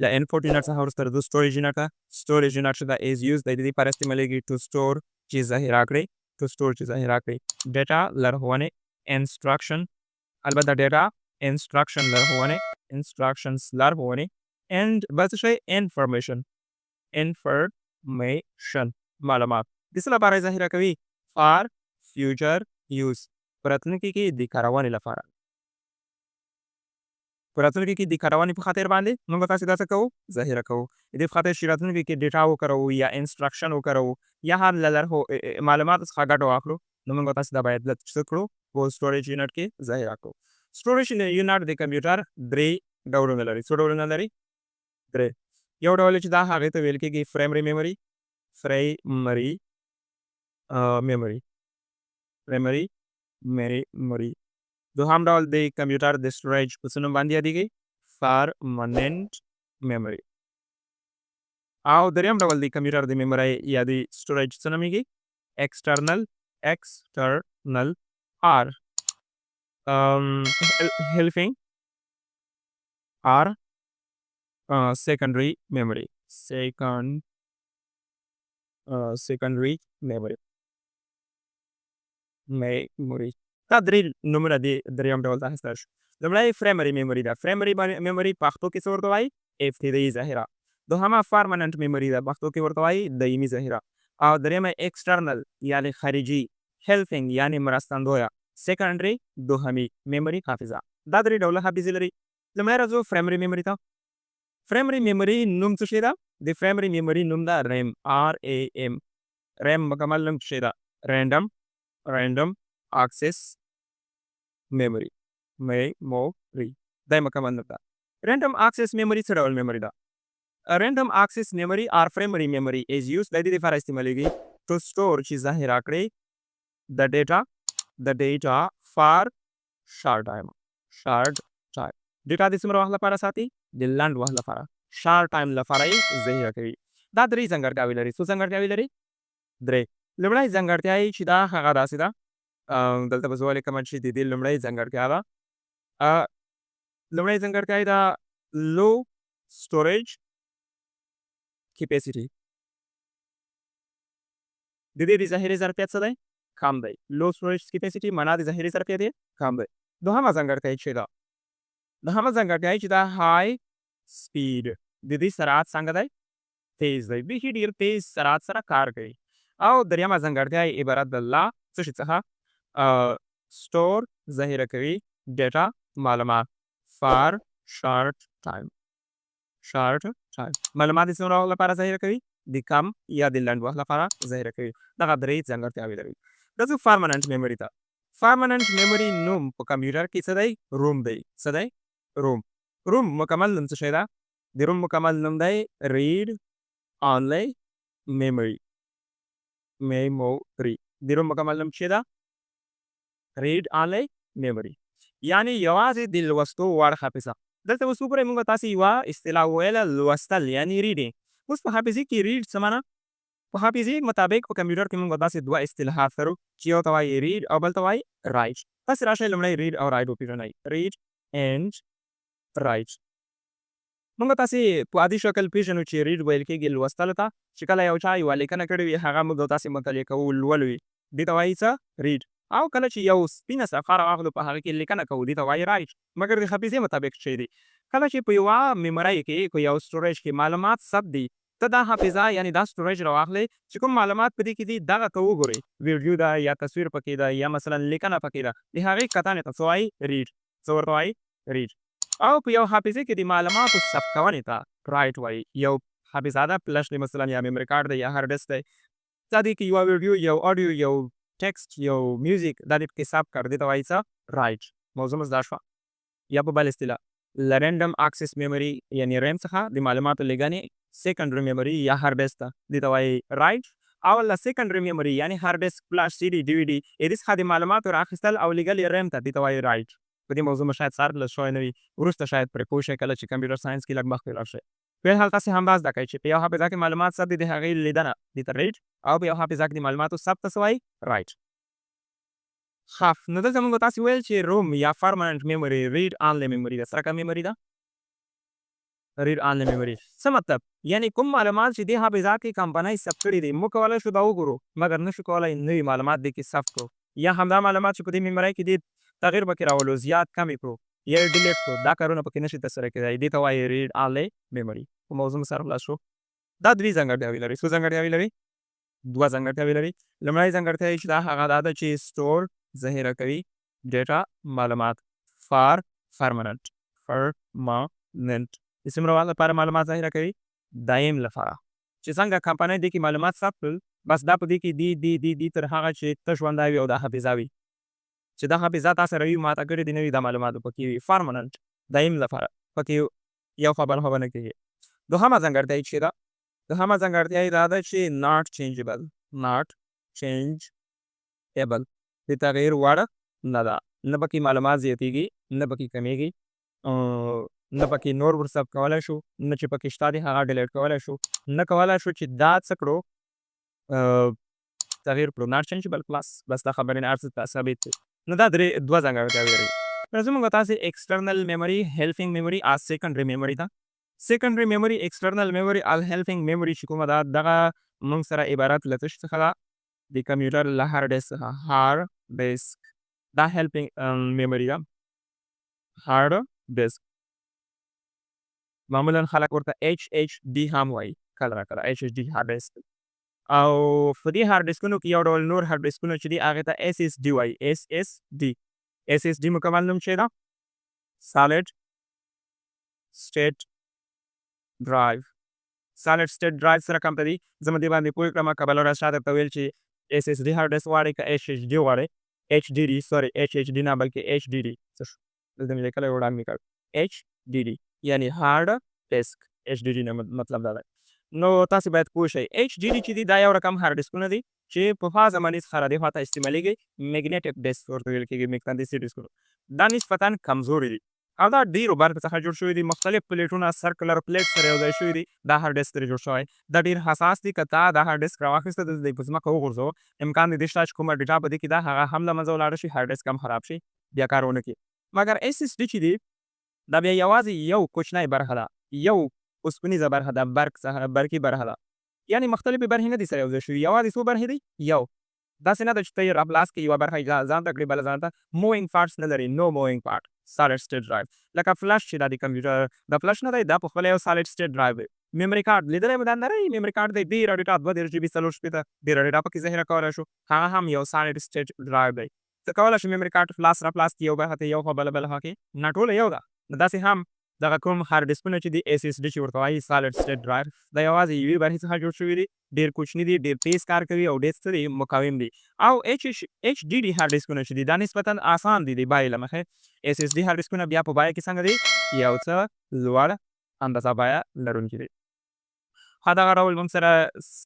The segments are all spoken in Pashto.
له input unit څخه وروسته د storage unit storage unit چې دا is used د دې لپاره استعمالیږي to store چې ذخیره کړي to store چې ذخیره کړي data لارښوونې instruction البته data instruction لارښوونې instructions لارښوونې and بل څه شی information معلومات د څه لپاره ذخیره کوي for future use په راتلونکي کې د کارونې لپاره په راتلونکي کې د کارونې په خاطر باندې موږ تاسو دا څه کوو ذخیره کوو د دې په خاطر چې راتلونکي کې ډیټا وکاروو یا انسټرکشن وکاروو یا هر معلومات څخه ګټه واخلو نو موږ تاسو دا باید څه کړو په سټوریج یونټ کې ذخیره کړو سټوریج یونټ د کمپیوټر درې ډولونه لري څو ډولونه لري درې یو ډول چې دا هغه ته ویل کېږي پرایمري میموري دوهم ډول د کمپیوټر د سټوریج په څه نوم باندې یادېږي پرماننت میموري او دریم ډول د کمپیوټر د میموري یا د سټوریج څه نومېږي ایکسټرنل or helping or secondary memory دا درې نومونه دي دریم ډول ته اخیستل شو لومړی پرایمري میموري ده پرایمري میموري پښتو کې څه ورته وایي ابتدایي ذخیره دوهمه پرماننت میموري ده پښتو کې ورته وایي دایمي ذخیره او دریمه ایکسټرنل یعنی خارجي هیلپینګ یعنی مرستندویه سیکنډري دوهمي میموري حافظه دا درې ډوله حافظې لري لومړی راځو پرایمري میموري ته پرایمري میموري نوم څه شی ده د پرایمري میموري نوم ده ریم ریم مکمل نوم څه شی ده random access memory دا مکمل نوم ده random access memory څه ډول میموري ده random access memory or primary memory is used د دې لپاره استعمالیږي to store چې ذخیره کړي the data for short time ډیټا د څومره وخت لپاره ساتي د لنډ وخت لپاره شارټ ټایم لپاره یې ذخیره کوي دا درې ځانګړتیاوې لري څو ځانګړتیاوې لري درې لومړی ځانګړتیا یې چې دا هغه داسې ده دلته به زه ولیکم چې د دې لومړی ځانګړتیا ده لومړی ځانګړتیا یې ده لو سټوریج کیپیسیټي د دې د ذخیرې ظرفیت څه دی کم دی لو سټوریج کیپیسیټي معنا د ذخیرې ظرفیت یې کم دی دوهمه ځانګړتیا یې چې ده چې دا های سپیډ د دې سرعت څنګه دی تیز دی بیخي ډېر تیز سرعت سره کار کوي او دریمه ځانګړتیا یې عبارت د لا څه شي څخه سټور ذخیره کوي ډیټا معلومات فار شارټ ټایم معلومات د څومره وخت لپاره ذخیره کوي د کم یا د لنډ وخت لپاره ذخیره کوي دغه درې ځانګړتیاوې لري راځو پرماننت میموري ته پرماننت میموري نوم په کمپیوټر کې څه دی روم دی څه دی روم مکمل نوم څه شی ده د روم مکمل نوم دی ریډ آنلی میموري د روم مکمل نوم څه ده ریډ آنلی میموري یعنی یوازې د لوستو وړ حافظه دلته اوس وګورئ موږ تاسې یوه اصطلاح وویله لوستل یعنی ریډینګ اوس په حافظې کې ریډ څه معنا په حافظې مطابق په کمپیوټر کې موږ داسې دوه اصطلاحات لرو چې یو ته وایي ریډ او بل ته وایي رایټ تاسې راشئ لومړی ریډ او رایټ وپېژنئ ریډ اینډ رایټ موږ تاسې په عادي شکل پېژنو چې ریډ ویل کېږي لوستلو ته چې کله یو چا یوه لیکنه کړې وي هغه موږ تاسې مطالعه کوو لولو وي دې ته وایي څه ریډ او کله چې یو سپینه صفحه راواخلو په هغه کې لیکنه کوو دې ته وایي رایټ مګر د حافظې مطابق شی دی کله چې په یوه میمورۍ کې په یو سټوریج کې معلومات ثبت دي ته دا حافظه یعنی دا سټوریج راواخلې چې کوم معلومات په دې کې دي دغه ته وګورئ ویډیو ده یا تصویر پکې ده یا مثلا لیکنه پکې ده د هغې کتنې ته څه وایي ریډ څه ورته وایي ریډ او په یو حافظې کې د معلوماتو ثبت کونې ته رایټ وایي یو حافظه ده فلش دی مثلا یا میموري کارت دی یا هارډ ډسک دی دا دې کې یوه ویډیو یو اډیو یو ټکسټ یو میوزیک دا دې پکې ثبت کړ دې ته وایي څه رایټ موضوع مو زده شوه یا په بل اصطلاح له رینډم اکسس میموري یعنی ریم څخه د معلوماتو لیږنې سیکنډري میموري یا هارډ ډسک ته دې ته وایي رایټ او له سیکنډري میموري یعنی هارډ ډسک فلاش سی ډي ډي وي ډي دې څخه د معلوماتو رااخیستل او لیږل یې ریم ته دې ته وایي رایټ په دې موضوع مو شاید سر لږ شوی نه وي وروسته شاید پرې پوه شئ کله چې کمپیوټر ساینس کې لږ مخکې لاړ شئ فلحال تاسې همدا زده کوئ چې په یو حافظه کې معلومات ثبت دي د هغې لیدنه دې ته ریډ او په یو حافظه کې د معلوماتو ثبت ته څه وایي رایټ نو دلته موږ تاسې ویل چې روم یا پرماننت میموري ریډ آنلی میموري ده سره کوم میموري ده ریډ آنلی میموري څه مطلب یعنی کوم معلومات چې دې حافظه کې کمپنۍ ثبت کړي دي موږ کولی شو دا وګورو مګر نشو کولی نوي معلومات دې کې ثبت کړو یا همدا معلومات چې په دې میمورۍ کې دي تغیر پکې راولو زیات کم یې کړو یا یې ډیلیټ کړو دا کارونه پکې نشي ترسره کېدای دې ته وایي ریډ آنلی میموري په موضوع مو سره خلاص شو دا درې ځانګړتیاوې لري څو ځانګړتیاوې لري دوه ځانګړتیاوې لري لومړی ځانګړتیا چې دا هغه دا ده چې سټور ذخیره کوي ډیټا معلومات فار پرمننټ د څومره وخت لپاره معلومات ذخیره کوي دایم لپاره چې څنګه کمپنۍ دې کې معلومات ثبت کړل بس دا په دې کې دی تر هغه چې ته ژوندی وي او دا حافظه وي چې دا حافظه تا سره وي ماته کړې دي نه وي دا معلومات پکې وي پرمننټ دایم لپاره پکې یو خبره خو به نه کېږي دوهمه ځانګړتیا چې ده دوهمه ځانګړتیا یې دا ده چې ناټ چینجبل د تغیر وړ نه ده نه پکې معلومات زیاتېږي نه پکې کمیږي نه پکې نور ورثبت کولی شو نه چې پکې شته دی هغه ډیلیټ کولی شو نه کولی شو چې دا څه کړو تغیر کړو ناټ چینجبل پلس بس دا خبرې نه هر څه ته ثابت دی نو دا دوه ځانګړتیاوې لري راځو موږ تاسې ایکسټرنل میموري هیلپینګ میموري او سیکنډري میموري ته سیکنډري میموري ایکسټرنل میموري او هیلپینګ میموري چې کومه ده دغه موږ سره عبارت له څه څخه ده د کمپیوټر له هارډ ډیسک څخه هارډ ډیسک دا هیلپینګ میموري ده هارډ ډیسک معمولا خلک ورته HHD هم وایي کله کله HHD هارډ ډیسک او په دې هارډ ډیسکونو کې یو ډول نور هارډ ډیسکونه چې دي هغې ته SSD وایي SSD مکمل نوم چې ده سالډ سټیټ ډرایو سالډ سټیټ ډرایو سره کم ته دي زه مې دې باندې پوه کړم که بله ورځ شاته درته ویل چې SSD هارډ ډیسک غواړئ که HHD غواړئ HDD نه بلکې HDD دلته مې لیکلی وړاندې مې کړ HDD یعنی هارډ ډیسک HDD نه مطلب دا دی نو تاسې باید پوه شئ HDD چې دي دا یو رقم هارډ ډیسکونه دي چې پخوا زمانې څخه را دې خوا ته استعمالېږي میګنیټک ډیسک ورته ویل کېږي مقناطیسي ډیسکونه دا نسبتا کمزوري دي او دا ډېرو برخو څخه جوړ شوي دي مختلف پلیټونه سرکلر پلیټ سره یو ځای شوي دي دا هارډ ډیسک ترې جوړ شوی دا ډېر حساس دي که تا دا هارډ ډیسک راواخیسته دلته یې په ځمکه وغورځوه امکان دې شته چې کومه ډیټا په دې کې ده هغه هم له منځه ولاړه شي هارډ ډیسک هم خراب شي بیا کار ونه کړي مګر SSD چې دي دا بیا یوازې یو کوچنی برخه ده یو اوسپنیزه برخه ده برقي برخه ده یعنی مختلفې برخې نه دي سره یو ځای شوي یوازې څو برخې دي یو داسې نه ده چې ته یې راپلاس کړې یوه برخه ځان ته کړې بله ځان ته مووینګ پارټس نه لري نو مووینګ پارټ سالډ سټیټ ډرایو لکه فلش چې دا د کمپیوټر د فلش نه دی دا پخپله یو سالډ سټیټ ډرایو دی میموري کارډ لیدلی مو دا نری میموري کارډ دی ډېره ډېټا 2 GB 4 شپېته ډېره ډېټا پکې ذخیره کولی شو هغه هم یو سالډ سټیټ ډرایو دی ته کولی شو میموري کارډ فلاس راپلاس کړي یو برخه ته یو خوا بله برخه کې نه ټوله یو ده نو داسې هم دغه کوم هارډ ډیسکونه چې دي SSD چې ورته وایي سالډ سټیټ ډرایو دا یوازې یوې برخې څخه جوړ شوي دي ډېر کوچني دي ډېر تیز کار کوي او ډېر څه دي مقاوم دي او HDD هارډ ډیسکونه چې دي دا نسبتا آسان دي د بیې له مخې SSD هارډ ډیسکونه بیا په بیه کې څنګه دي یو څه لوړ اندازه بیه لرونکي دي همدغه ډول موږ سره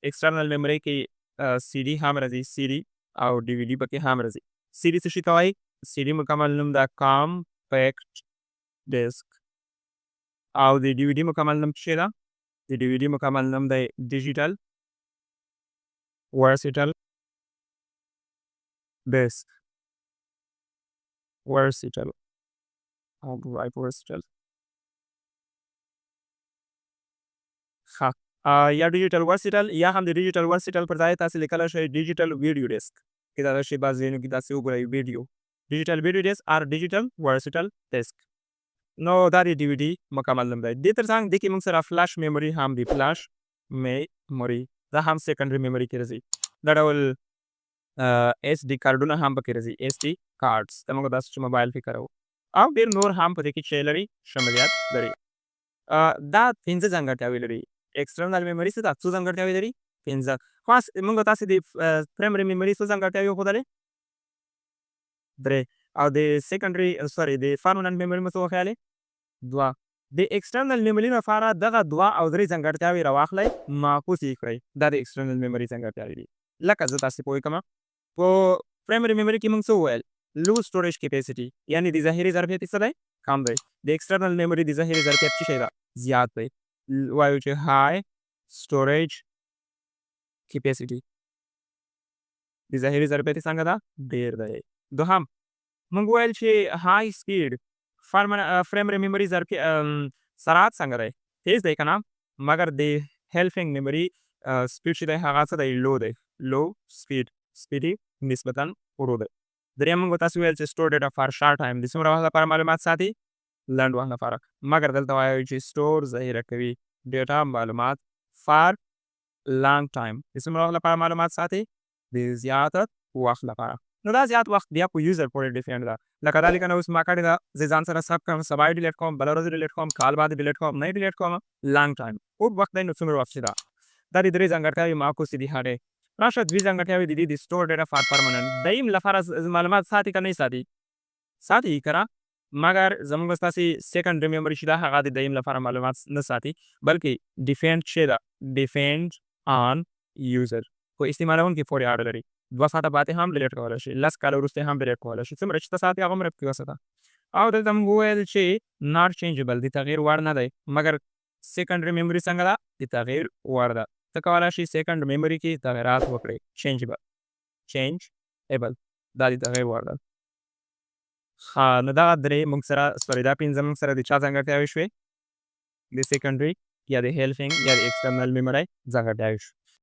ایکسټرنل میموري کې CD هم راځي CD او DVD پکې هم راځي CD څه شي ته وایي CD مکمل نوم ده کامپیکټ ډیسک او د DVD مکمل نوم څه ده د DVD مکمل نوم دی ډیجیټل ورسټل ډیسک ورسټل how to write versatile یا ډیجیټل ورسټل یا هم د ډیجیټل ورسټل پر ځای تاسې لیکلی شئ ډیجیټل ویډیو ډیسک کې دا شی بعض ځایونو کې داسې وګورئ ویډیو ډیجیټل ویډیو ډیسک اور ډیجیټل ورسټل ډیسک نو دا د DVD مکمل نوم دی دې تر څنګ دې کې موږ سره فلاش میموري هم دی فلاش میموري دا هم سیکنډري میموري کې راځي دا ډول SD کارډونه هم پکې راځي SD کارډس ته موږ داسې چې موبایل کې کاروو او ډېر نور هم په دې کې چې لري شمولیت لري دا 5 ځانګړتیاوې لري ایکسټرنل میموري څه ده څو ځانګړتیاوې لري 5 خاص موږ تاسې د پرایمري میموري څو ځانګړتیاوې وښودلې 3 او د سیکنډري د پرمننټ میموري مو څه وښیالې 2 د ایکسټرنل میموري لپاره دغه 2 او 3 ځانګړتیاوې راواخلئ معکوس یې کړئ دا د ایکسټرنل میموري ځانګړتیاوې دي لکه زه تاسې پوه کړم په پرایمري میموري کې موږ څه وویل لو سټوریج کیپیسټي یعنې د ذخیرې ظرفیت څه دی کم دی د ایکسټرنل میموري د ذخیرې ظرفیت څه شی ده زیات دی وایو چې های سټوریج کیپیسټي د ذخیرې ظرفیت څنګه ده ډېر دی دوهم موږ ویل چې های سپیډ پرایمري میموري سرعت څنګه دی تیز دی کنه مګر د هیلفینګ میموري سپیډ چې دی هغه څه دی لو دی لو سپیډي نسبتا ورو دی. دریم موږ تاسو ویل چې سټور ډیټا فار شارټ ټایم د څومره وخت لپاره معلومات ساتي لنډ وخت لپاره مګر دلته وایي چې سټور ذخیره کوي ډیټا معلومات فار لانګ ټایم د څومره وخت لپاره معلومات ساتي د زیات وخت لپاره. نو دا زیات وخت بیا په یوزر پورې ډیپینډ ده لکه دا لیکنه اوس ما کړې ده زه ځان سره ثبت کړم سبا یې ډیلیټ کوم بله ورځ ډیلیټ کوم کال بعد ډیلیټ کوم نه یې ډیلیټ کوم لانګ ټایم اوږد وخت دی نو څومره وخت چې ده دا د درې ځانګړتیاوې معکوسې دي هغې راشه دوې ځانګړتیاوې د دې د سټور ډیټا فار پرمننټ دیم لپاره معلومات ساتي که نه ساتي ساتي که نه مګر زموږ ستاسې سیکنډري میموري چې ده هغه د دیم لپاره معلومات نه ساتي بلکې ډیپینډ چې ده ډیپینډ آن یوزر خو استعمالونکي پورې اړه لري 2 ساعته بعد هم ډیلیټ کولی شي 10 کاله وروسته هم ډیلیټ کولی شي څومره چې ته ساتي هغه هغومره پکې وساته او دلته موږ وویل چې ناټ چینجبل د تغیر وړ نه دی مګر سیکنډري میموري څنګه ده د تغیر وړ ده ته کولی شي سیکنډ میموري کې تغیرات وکړې چینجبل دا د تغیر وړ ده. ښه نو دغه درې موږ سره دا پنځه موږ سره د چا ځانګړتیاوې شوې د سیکنډري یا د هیلفینګ یا د ایکسټرنل میموري ځانګړتیاوې شوې.